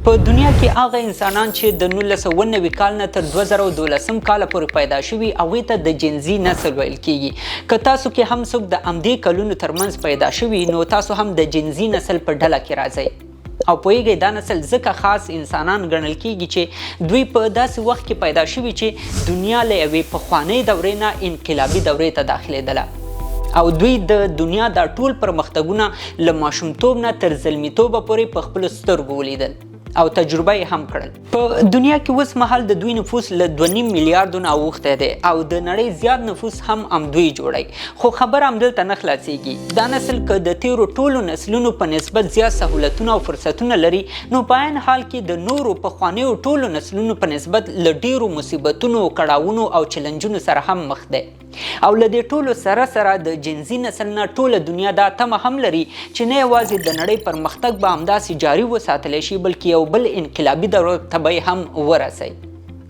په دنیا کې هغه انسانان چې د 1990 کال نه تر 2012 کال پورې پیدا شوي هغوی ته د جنزي نسل ویل کیږي. که تاسو کې هم څوک د همدې کلونو ترمنځ پیدا شوي نو تاسو هم د جنزي نسل په ډله کې راځئ. او پوهیږئ دا نسل ځکه خاص انسانان ګڼل کیږي چې دوی په داسې وخت کې پیدا شوي چې دنیا له یوې پخوانۍ دورې نه انقلابي دورې ته داخلېدله او دوی د دنیا دا ټول پرمختګونه له ماشومتوب نه تر زلمیتوبه پورې په خپلو سترګو ولیدل او تجربه یې هم کړل. په دنیا کې اوس مهال د دوی نفوس له 2.5 میلیارډو نه اوښتی دی او د نړۍ زیات نفوس هم همدوی جوړوي. خو خبره همدلته نه خلاصیږي. دا نسل که د تیرو ټولو نسلونو په نسبت زیات سهولتونه او فرصتونه لري نو په عین حال کې د نورو پخوانیو ټولو نسلونو په نسبت له ډیرو مصیبتونو، کړاوونو او چلنجونو سره هم مخ دی. او له دې ټولو سره د جنزي نسل نه ټوله دنیا دا تمه هم لري چې نه یوازې د نړۍ پرمختګ به همداسې جاري وساتلی شي بلکې یو بل انقلابي دورې ته به هم ورسوي.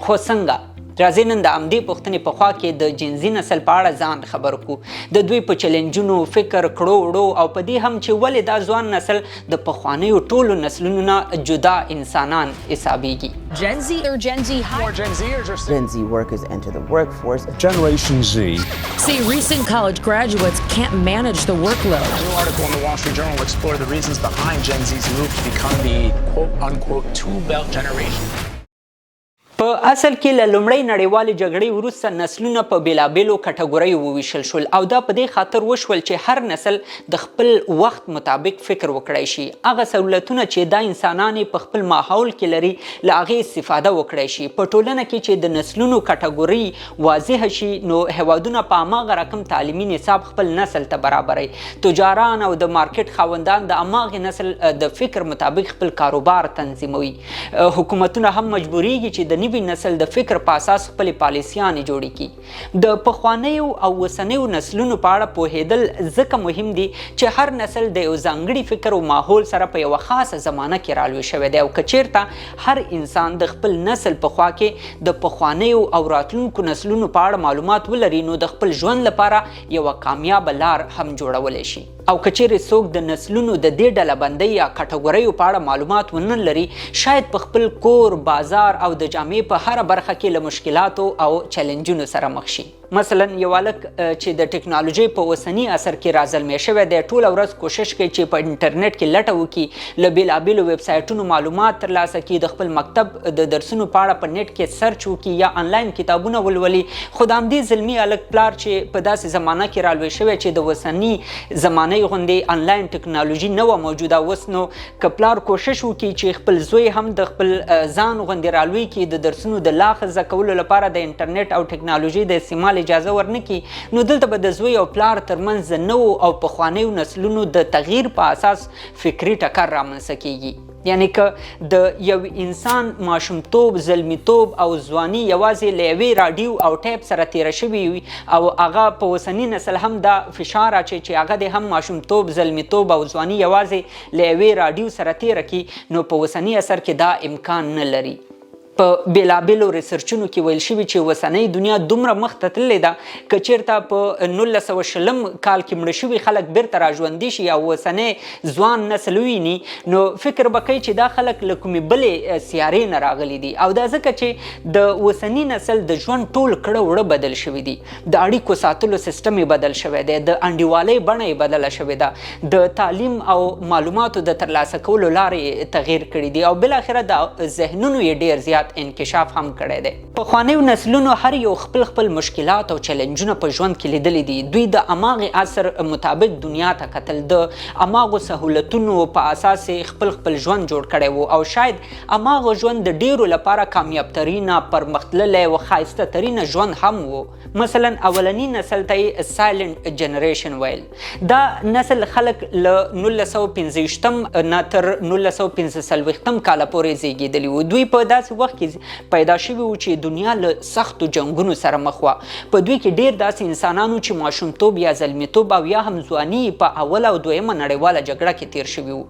خو څنګه؟ راځئ نن د همدې پوښتنې په خوا کې د جنزي نسل په اړه ځان خبر کړو، د دوی په چلنجونو، فکر، کړو وړو او په دې هم چې ولې دا ځوان نسل د پخوانیو ټولو نسلونو نه جدا انسانان حسابیږي. Gen Z or Gen Z high? More Gen Zers are Gen Z workers enter the workforce. Generation Z. Say recent college graduates can't manage the workload. A new article in the Wall Street Journal explored the reasons behind Gen Z's move to become the quote-unquote two-belt generation. په اصل کې له لومړۍ نړیوالې جګړې وروسته نسلونه په بیلابیلو کټګوریو وویشل شول او دا په دې خاطر وشول چې هر نسل د خپل وخت مطابق فکر وکړی شي. هغه سهولتونه چې دا انسانان په خپل ماحول کې لري له هغې استفاده وکړی شي. په ټولنه کې چې د نسلونو کټګوري واضح شي نو هیوادونه په هماغه رقم تعلیمي نصاب خپل نسل ته برابروي. تجاران او د مارکیټ خاوندان د هماغې نسل د فکر مطابق خپل کاروبار تنظیموي. حکومتونه هم مجبوریږي چې د نوي نسل د فکر په اساس خپل پالیسیانې جوړې کړي. د پخوانیو او اوسنیو نسلونو په اړه پوهېدل ځکه مهم دي چې هر نسل د یو ځانګړي فکر او ماحول سره په یوه خاصه زمانه کې رالوی شوی دی او که چیرته هر انسان د خپل نسل په خوا کې د پخوانیو او راتلونکو نسلونو په اړه معلومات ولري نو د خپل ژوند لپاره یوه کامیابه لار هم جوړولی شي. او که چیرې څوک د نسلونو د دې ډلبندۍ یا کټګوریو په اړه معلومات ونه لري شاید په خپل کور، بازار او د جامعې په هره برخه کې له مشکلاتو او چلنجونو سره مخ شي. مثلا یو هلک چې د ټکنالوژۍ په اوسني عصر کې رازلمی شوی دی ټوله ورځ کوشش کوي چې په انټرنیټ کې لټه وکړي، له بیلابیلو ویب سایټونو معلومات ترلاسه کړي، د خپل مکتب د درسونو په اړه په نیټ کې سرچ وکړي یا آنلاین کتابونه ولولي. خو د همدې زلمي هلک پلار چې په داسې زمانه کې رالوی شوی چې د اوسني زمانې غوندې آنلاین ټکنالوژي نه وه موجوده اوس نو که پلار کوشش وکړي چې خپل زوی هم د خپل ځان غوندې رالوی کړي د درسونو د لا ښه زده کولو لپاره د انټرنیټ او ټکنالوژۍ د استعمال اجازه ورنکړي نو دلته به د زوی او پلار ترمنځ د نوو او پخوانیو نسلونو د تغییر په اساس فکري ټکر رامنځته کیږي. یعنی که د یو انسان ماشومتوب، زلمیتوب او ځواني یوازې له یوې راډیو او ټیپ سره تیره شوي وي او هغه په اوسني نسل هم دا فشار اچوي چې هغه د هم ماشومتوب، زلمیتوب او ځواني یوازې له یوې راډیو سره تیره کړي نو په اوسني عصر کې دا امکان نه لري. په بیلابیلو ریسرچونو کې ویل شوي چې اوسنۍ دنیا دومره مخته تللې ده که چیرته په 1920 کال کې مړه شوي خلک بیرته راژوندي شي او اوسنی ځوان نسل وویني نو فکر به کوي چې دا خلک له کومې بلې سیارې نه راغلي دي او دا ځکه چې د اوسني نسل د ژوند ټول کړه وړه بدل شوي دي. د اړیکو ساتلو سیستم یې بدل شوی دی، د انډیوالۍ بڼه یې بدله شوې ده، د تعلیم او معلوماتو د ترلاسه کولو لارې تغییر کړي دي او بالاخره د ذهنونو یې ډېر زیات انکشاف هم کړی دی. پخوانیو نسلونو هر یو خپل خپل مشکلات او چلنجونه په ژوند کې لیدلی دي. دوی د هماغې عصر مطابق دنیا ته کتل، د هماغو سهولتونو په اساس خپل خپل ژوند جوړ کړی و او شاید هماغه ژوند د ډیرو لپاره کامیابترینه، پرمختللی و ښایسته ترینه ژوند هم و. مثلا اولنی نسل ته یې سایلنټ جنریشن ویل. دا نسل خلک له 1915 نه تر 1945 کاله پورې زیږېدلي وو. دوی په داسې وخت کې پیدا شوي وو چې دنیا له سختو جنګونو سره مخ وه. په دوی کې ډېر داسې انسانانو چې ماشومتوب یا زلمیتوب او یا هم ځواني په اوله او دویمه نړیواله جګړه کې تیر شوي وو.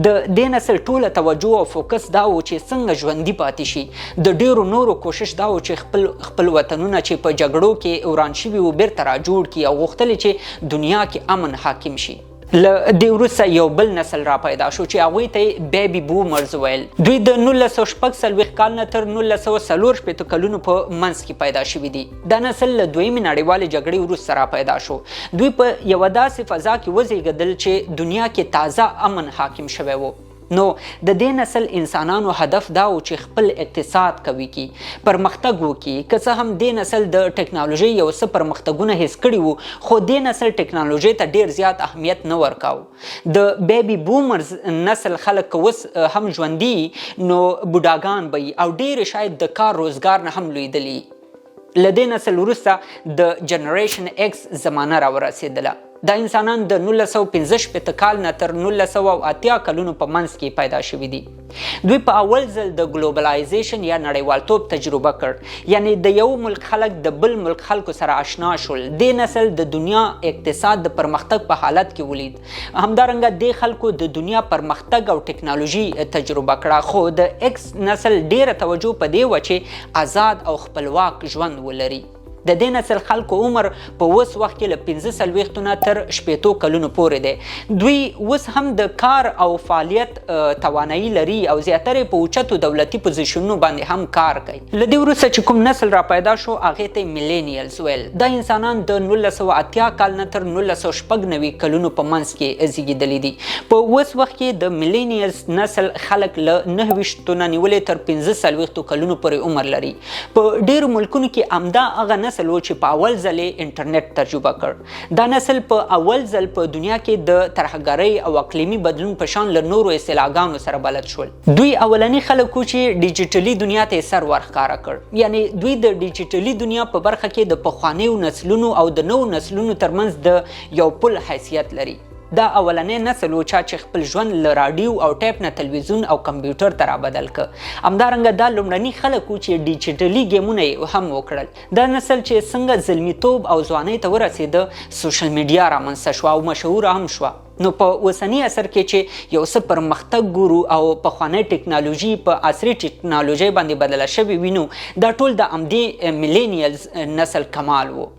د دې نسل ټوله توجه او فوکس دا و چې څنګه ژوندي پاتې شي. د ډېرو نورو کوشش دا و چې خپل وطنونه چې په جګړو کې وران شوي وو بیرته راجوړ کړي او غوښتل چې دنیا کې امن حاکم شي. له دې وروسته یو بل نسل را پیدا شو چې هغوی ته بیبي بومرز ویل. دوی د 1946 کال نه تر 1944 کلونو په منځ کې پیدا شوي دي. دا نسل له دویمې نړیوالې جګړې وروسته را پیدا شو. دوی په یوه داسې فضا کې وزیږېدل چې دنیا کې تازه امن حاکم شوی و. نو د دې نسل انسانانو هدف دا و چې خپل اقتصاد قوي کړي، پرمختګ وکړي. که څه هم دې نسل د ټکنالوژۍ یو څه پرمختګونه حس کړي وو، خو دې نسل ټکنالوژۍ ته ډیر زیات اهمیت نه ورکاوه. د بیبي بومرز نسل خلک اوس هم ژوندي نو بوډاګان به او ډیر شاید د کار روزګار نه هم لویدلي. له دې نسل وروسته د جنریشن ایکس زمانه را ورسېدله. دا انسانان د 1965 کال نه تر 1980 کلونو په منځ کې پیدا شوي دي. دوی په اول ځل د ګلوبلایزیشن یا نړیوالتوب تجربه کړ، یعنی د یو ملک خلک د بل ملک خلکو سره آشنا شول. دې نسل د دنیا اقتصاد د پرمختګ په حالت کې ولید. همدارنګه دې خلکو د دنیا پرمختګ او ټکنالوژي تجربه کړه. خو د ایکس نسل ډیره توجه په دې و چې آزاد او خپلواک ژوند ولري. د دې نسل خلکو عمر په اوس وخت کې له 45 نه تر 80 کلونو پورې دی. دوی اوس هم د کار او فعالیت توانایي لري او زیاتره په اوچتو دولتي پوزیشنونو باندې هم کار کوي. له دې وروسته چې کوم نسل را پیدا شو هغې ته میلینیلز ویل. دا انسانان د 1980 کال نه تر 1990 کلونو په منځ کې زیږېدلي دي. په اوس وخت کې د میلینیلز نسل خلک له 29 نه نیولې تر 45 کلونو پورې عمر لري. په ډیرو ملکونو کې همدا هغه نسل و چې په اول ځل انټرنیټ تجربه کړ. دا نسل په اول ځل په دنیا کې د ترهګرۍ او اقلیمي بدلون په شان له نورو اصطلاحګانو سره بلد شول. دوی اولنی خلک و چې ډیجیټلي دنیا ته سر ورښکاره کړ. یعنی دوی د ډیجیټلي دنیا په برخه کې د پخوانیو نسلونو او د نوو نسلونو ترمنځ د یو پل حیثیت لري. دا اولنی نسل و چې خپل ژوند له راډیو او ټیپ نه تلویزیون او کمپیوټر ته رابدل کړ. همدارنګه دا لومړني خلک و چې ډیجیټلي گیمونه یې هم وکړل. دا نسل چې څنګه زلمیتوب او ځوانۍ ته ورسېده، سوشل میډیا رامنځته شوه او مشهوره هم شوه. نو په اوسني عصر کې چې یو څه پرمختګ ګورو او پخوانۍ ټکنالوژي په عصري ټکنالوژۍ باندې بدله شوې وینو، دا ټول د همدې میلینیلز نسل کمال و.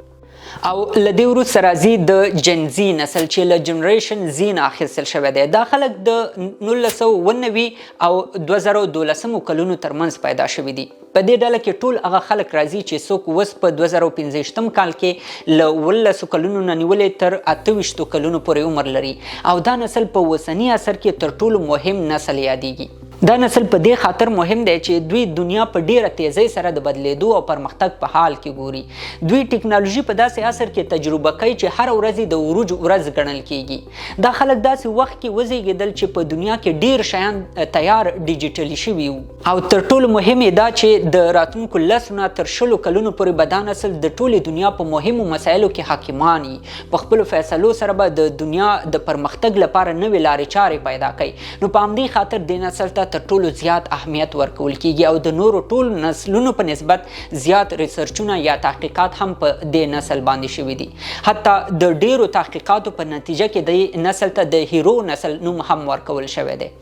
او له دې وروسته راځي د جنزي نسل چې له جنریشن زی نه اخیستل شوی دی. دا خلک د 1990 او 2012 کلونو ترمنځ پیدا شوي دي. په دې ډله کې ټول هغه خلک راځي چې څوک اوس په 2015 کال کې له 19 کلونو نه نیولې تر 28 کلونو پورې عمر لري. او دا نسل په اوسني عصر کې تر ټولو مهم نسل یادېږي. دا نسل په دې خاطر مهم دی چې دوی دنیا په ډیره تیزۍ سره د بدلیدو او پرمختګ په حال کې ګوري. دوی ټکنالوژي په داسې عصر کې تجربه کوي چې هر ورځ د عروج ورځ ګڼل کیږي. دا خلک داسې وخت کې وزیږېدل چې په دنیا کې ډیر شیان تیار ډیجیټلي شوي وو. او تر ټولو مهم دا چې د راتلونکو 10 نه تر 20 کلونو پورې به دا نسل د ټولې دنیا په مهمو مسایلو کې حاکمان وي. په خپلو فیصلو سره به د دنیا د پرمختګ لپاره نوې لارې چارې پیدا کوي. نو په همدې خاطر دې نسل ته تر ټولو زیات اهمیت ورکول کیږي او د نورو ټولو نسلونو په نسبت زیات ریسرچونه یا تحقیقات هم په دې نسل باندې شوي دي. حتی د ډیرو تحقیقاتو په نتیجه کې د نسل ته د هیرو نسل نوم هم ورکول شوی دی.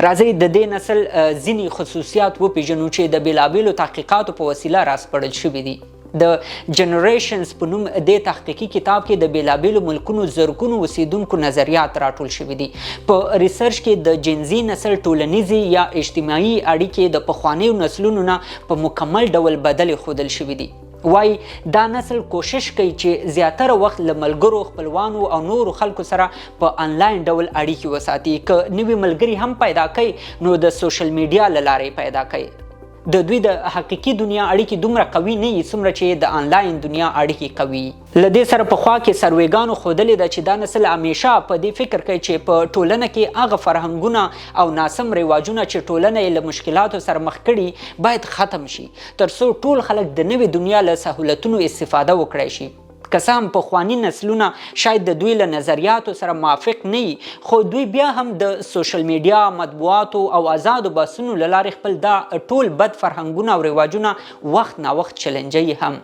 راځئ د دې نسل ځینې خصوصیات وپیژنو چې د بیلابیلو تحقیقاتو په وسیله راسپړل شوي دي. د جنریشنز په نوم د تحقیقي کتاب کې د بیلابیلو ملکونو زرګونو اوسیدونکو نظریات راټول شوي دي. په ریسرچ کې د جنزي نسل ټولنیزي یا اجتماعي اړیکې د پخوانیو نسلونو نه په مکمل ډول بدلې ښودل شوي دي. وای دا نسل کوشش کوي چې زیاتره وخت له ملګرو، خپلوانو او نورو خلکو سره په آنلاین ډول اړیکې وساتي. که نوي ملګري هم پیدا کوي نو د سوشل میډیا له لارې پیدا کوي. د دوی د حقیقي دنیا اړیکې دومره قوي نه وي څومره چې د آنلاین دنیا اړیکې قوي. له دې سره پخوا کې سروېګانو ښودلې ده چې دا نسل همیشه په دې فکر کوي چې په ټولنه کې هغه فرهنګونه او ناسم رواجونه چې ټولنه یې له مشکلاتو سره مخ کړي باید ختم شي، تر څو ټول خلک د نوې دنیا له سهولتونو استفاده وکړی شي. که څه هم پخواني نسلونه شاید د دوی له نظریاتو سره موافق نه وي، خو دوی بیا هم د سوشل میډیا، مطبوعاتو او آزادو بحثونو له لارې خپل دا ټول بد فرهنګونه او رواجونه وخت نا وخت چلنجوي هم.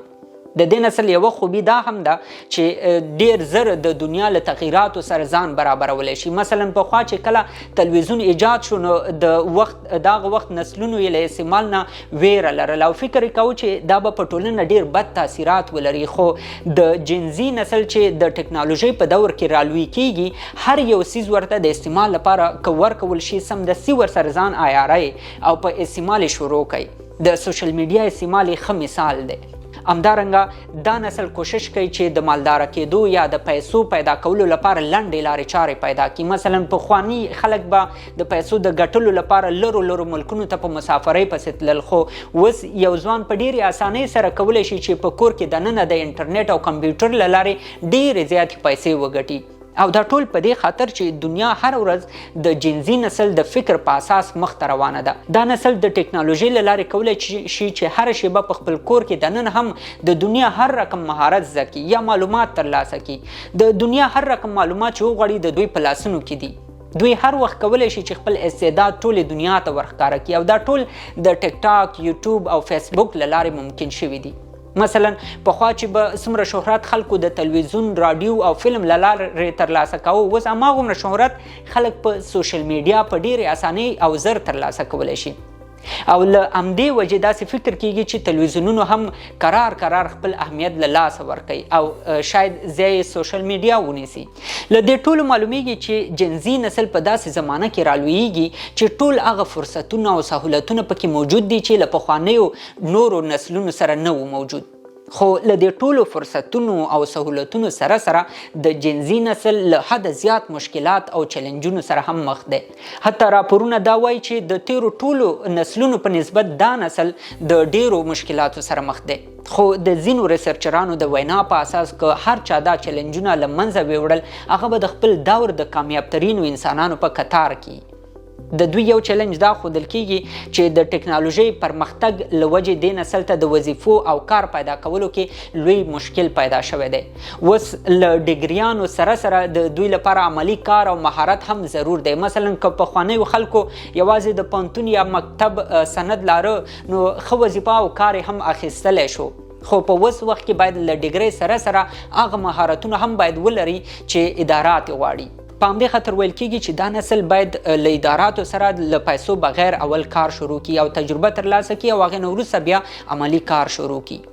د دې نسل یوه خوبي دا هم ده چې ډیر زر د دنیا له تغییراتو سره ځان برابرولی شي. مثلا پخوا چې کله تلویزیون ایجاد شو نو دغه وخت نسلونو یې له استعمال نه ویره لرله او فکر یې کوو چې دا به په ټولنه ډیر بد تاثیرات ولري. خو د جنزي نسل چې د ټکنالوژۍ په دور کې رالوی کیږي هر یو څیز ورته د استعمال لپاره که ورکول شي سمدستي ورسره ځان عیاروي او په استعمال یې شروع کوي. د سوشل میډیا استعمال یې ښه مثال دی. همدارنګه دا نسل کوشش کوي چې د مالداره کېدو یا د پیسو پیدا کولو لپاره لنډې لارې چارې پیدا کړي. مثلا پخواني خلک به د پیسو د ګټلو لپاره لرو ملکونو ته په مسافرۍ پسې تلل، خو اوس یو ځوان په ډېرې اسانۍ سره کولی شي چې په کور کې دننه د انټرنیټ او کمپیوټر له لارې ډېرې زیاتې پیسې وګټي. او دا ټول په دې خاطر چې دنیا هر ورځ د جنزي نسل د فکر په اساس مخته روانه ده. دا نسل د ټکنالوژۍ له لارې کولی شي چې هر شیبه په خپل کور کې دننه هم د دنیا هر رقم مهارت زده کړي یا معلومات ترلاسه کړي. د دنیا هر رقم معلومات چې وغواړي د دوی په لاسونو کې دي. دوی هر وخت کولی شي چې خپل استعداد ټولې دنیا ته ورښکاره کړي او دا ټول د ټیک ټاک، یوټیوب او فیسبوک له لارې ممکن شوي دي. مثلا پخوا چې به څومره شهرت خلکو د تلویزیون، راډیو او فلم له لارې ترلاسه کوو، اوس هماغومره شهرت خلک په سوشل میډیا په ډېرې اسانۍ او زر ترلاسه کولی شي. او له همدې وجې داسې فکر کیږي چې تلویزیونونو هم قرار خپل اهمیت له لاسه ورکوي او شاید ځای سوشل میډیا ونیسي. له دې ټولو معلومیږي چې جنزي نسل په داسې زمانه کې رالویږي چې ټول هغه فرصتونه او سهولتونه پکې موجود دي چې له پخوانیو نورو نسلونو سره نه وو موجود. خو له دې ټولو فرصتونو او سهولتونو سره د جنزي نسل له حد زیات مشکلات او چیلنجونو سره هم مخ دی. حتی راپورونه دا وایي چې د تیرو ټولو نسلونو په نسبت دا نسل د ډیرو مشکلاتو سره مخ دی. خو د ځینو ریسرچرانو د وینا په اساس که هر چا دا چیلنجونه له منځه ویوړل هغه به د خپل دور د کامیاب ترینو انسانانو په قطار کې. د دوی یو چیلنج دا ښودل کیږي چې د ټکنالوژۍ پرمختګ له وجې دې نسل ته د وظیفو او کار پیدا کولو کې لوی مشکل پیدا شوی دی. اوس له ډیګریانو سره د دوی لپاره عملی کار او مهارت هم ضرور دی. مثلا که پخوانیو خلکو یوازې د پوهنتون یا مکتب سند لاره نو ښه وظیفه او کار هم اخیستلی شو. خو په اوس وخت کې باید له ډیګرۍ سره هغه مهارتونه هم باید ولري چې ادارات یې غواړي. په همدې خاطر ویل کیږي چې دا نسل باید له اداراتو سره له پیسو بغیر اول کار شروع کړي او تجربه ترلاسه کړي او هغې نه وروسته بیا عملي کار شروع کړي.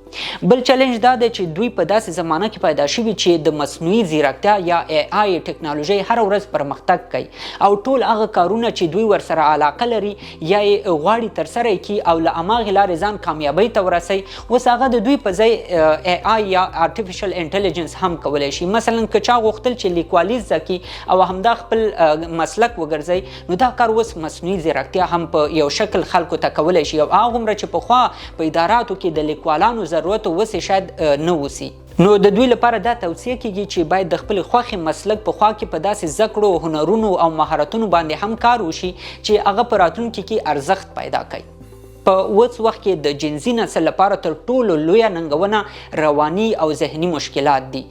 بل چیلنج دا دی چې دوی په داسې زمانه کې پیدا شوي چې د مصنوعي ځیرکتیا یا AI ټکنالوژۍ هر ورځ پرمختګ کوي او ټول هغه کارونه چې دوی ورسره علاقه لري یا یې غواړي ترسره یې کړي او له هماغې لارې ځان کامیابۍ ته ورسوي، اوس هغه د دوی په ځای AI یا آرټیفیشل انټیلیجنس هم کولی شي. مثلا که چا غوښتل چې لیکوالي زده کړي او همدا خپل مسلک وګرځوي نو دا کار اوس مصنوعي ځیرکتیا هم په یو شکل خلکو ته کولی شي او هغومره چې پخوا په اداراتو کې د لیکوالانو ضرورت اوس شاید نه وسی. نو د دوی لپاره دا توصیه کیږي چې باید د خپل خوښې مسلک په خوا کې په داسې زده کړو، هنرونو او مهارتونو باندې هم کار وشي چې هغه په راتلونکي کې ارزښت پیدا کوي. په اوس وخت کې د جنزي نسل لپاره تر ټولو لویه ننګونه رواني او ذهني مشکلات دي.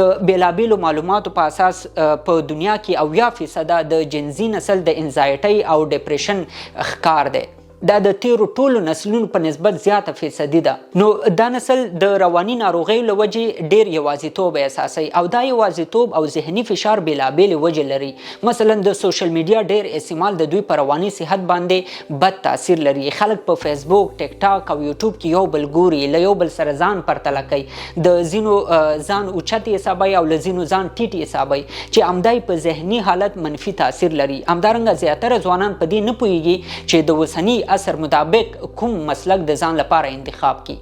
د بیلابیلو معلوماتو په اساس په دنیا کې 80% د جنزي نسل د انزایټۍ او ډپریشن ښکار دی. دا د تیرو ټولو نسلونو په نسبت زیاته فیصدي ده. نو دا نسل د رواني ناروغیو له وجې ډیر یوازیتوب احساسوي او دا یوازیتوب او ذهني فشار بیلابیلې وجې لري. مثلا د سوشل میډیا ډیر استعمال د دوی په رواني صحت باندې بد تاثیر لري. خلک په فیسبوک، ټیک ټاک او یوټیوب کې یو بل ګوري، له یو بل سره ځان پرتله کوي، د ځینو ځان اوچت حسابوي او له ځینو ځان ټیټ حسابوي چې همدای په ذهني حالت منفي تاثیر لري. همدارنګه زیاتره ځوانان په دې نه پوهیږي چې د اوسني اثر مطابق کوم مسلک د ځان لپاره انتخاب کی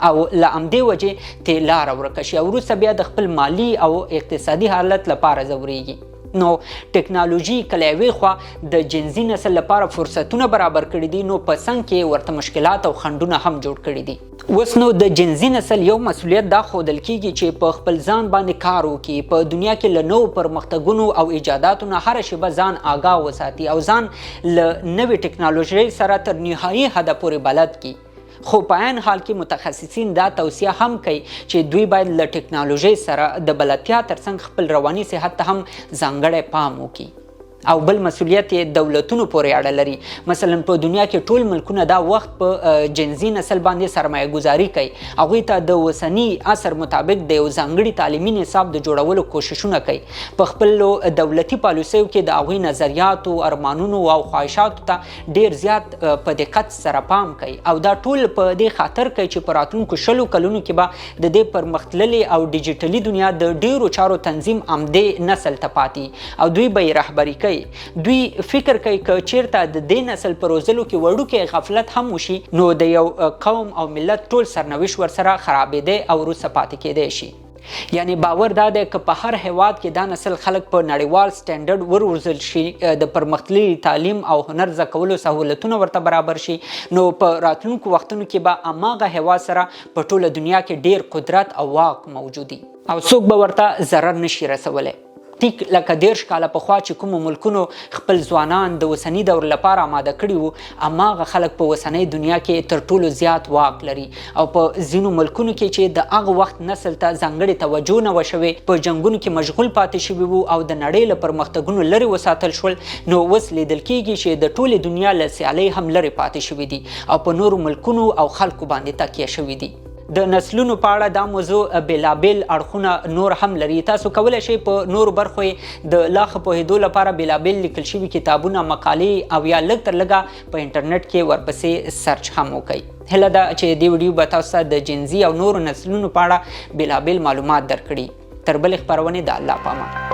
او له همدې وجې ته لاره ورکه شي او وروسته بیا د خپل مالی او اقتصادي حالت لپاره ځورېږي. نو ټکنالوژي کله یوې خوا د جنزي نسل لپاره فرصتونه برابر کړي دي، نو په څنګ کې ورته مشکلات او خنډونه هم جوړ کړي دي. اوس نو د جنزي نسل یو مسؤلیت دا ښودل کیږي چې په خپل ځان باندې کار وکړي، په دنیا کې له نوو پرمختګونو او ایجاداتو نه هره شیبه ځان آګاه وساتي او ځان له نوې ټکنالوژۍ سره تر نهایي حده پورې بلد کړي. خو په عین حال کې متخصصین دا توصیه هم کوي چې دوی باید له ټکنالوژۍ سره د بلدتیا ترڅنګ خپل رواني صحت ته هم ځانګړی پام وکړي. او بل مسؤلیت یې دولتونو پورې اړه لري. مثلا په دنیا کې ټول ملکونه دا وخت په جنزي نسل باندې سرمایه گذاري کوي. هغوی ته د اوسني عصر مطابق د یو ځانګړي تعلیمي نصاب د جوړولو کوششونه کوي. په خپلو دولتي پالیسیو کې د هغوی نظریاتو، ارمانونو او خواهشاتو ته ډیر زیات په دقت سره پام کوي او دا ټول په دې خاطر کوي چې په راتلونکو 20 کلونو کې به د دې پرمختللي او ډیجیټلي دنیا د ډیرو چارو تنظیم همدې نسل ته پاتې او دوی به یې رهبري کوي. دوی فکر کوي که چیرته د دې نسل په روزلو کې وړوکی غفلت هم وشي نو د یو قوم او ملت ټول سرنوشت ورسره خرابېدی او وروسته پاتې کېدی شي. یعنی باور دا دی که په هر هیواد کې دا نسل خلک په نړیوال سټنډرډ وروزل شي، د پرمختللي تعلیم او هنر زده کولو سهولتونه ورته برابر شي، نو په راتلونکو وختونو کې به هماغه هیواد سره په ټوله دنیا کې ډیر قدرت او واک موجودي او څوک به ورته ضرر نشي رسولی. ټیک لکه 10 کاله پخوا چې کومو ملکونو خپل ځوانان د اوسني دور لپاره آماده کړي وو، هماغه خلک په اوسنۍ دنیا کې تر ټولو زیات واک لري او په ځینو ملکونو کې چې د هغه وخت نسل ته ځانګړې توجه نه وه شوې، په جنګونو کې مشغول پاتې شوي وو او د نړۍ له پرمختګونو لرې وساتل شول، نو اوس لیدل کېږي چې د ټولې دنیا له سیالۍ هم لرې پاتې شوي دي او په نورو ملکونو او خلکو باندې تکیه شوي دي. د نسلونو په اړه دا موضوع بېلابېل اړخونه نور هم لري. تاسو کولی شئ په نورو برخو د لا ښه پوهېدو لپاره بېلابېل لیکل شوي کتابونه، مقالې او یا لږ تر لږه په انټرنیټ کې ورپسې سرچ هم وکړئ. هیله ده چې دې ویډیو به تاسو ته د جنزي او نورو نسلونو په اړه بېلابېل معلومات درکړي. تر بلې خپرونې د الله په امان.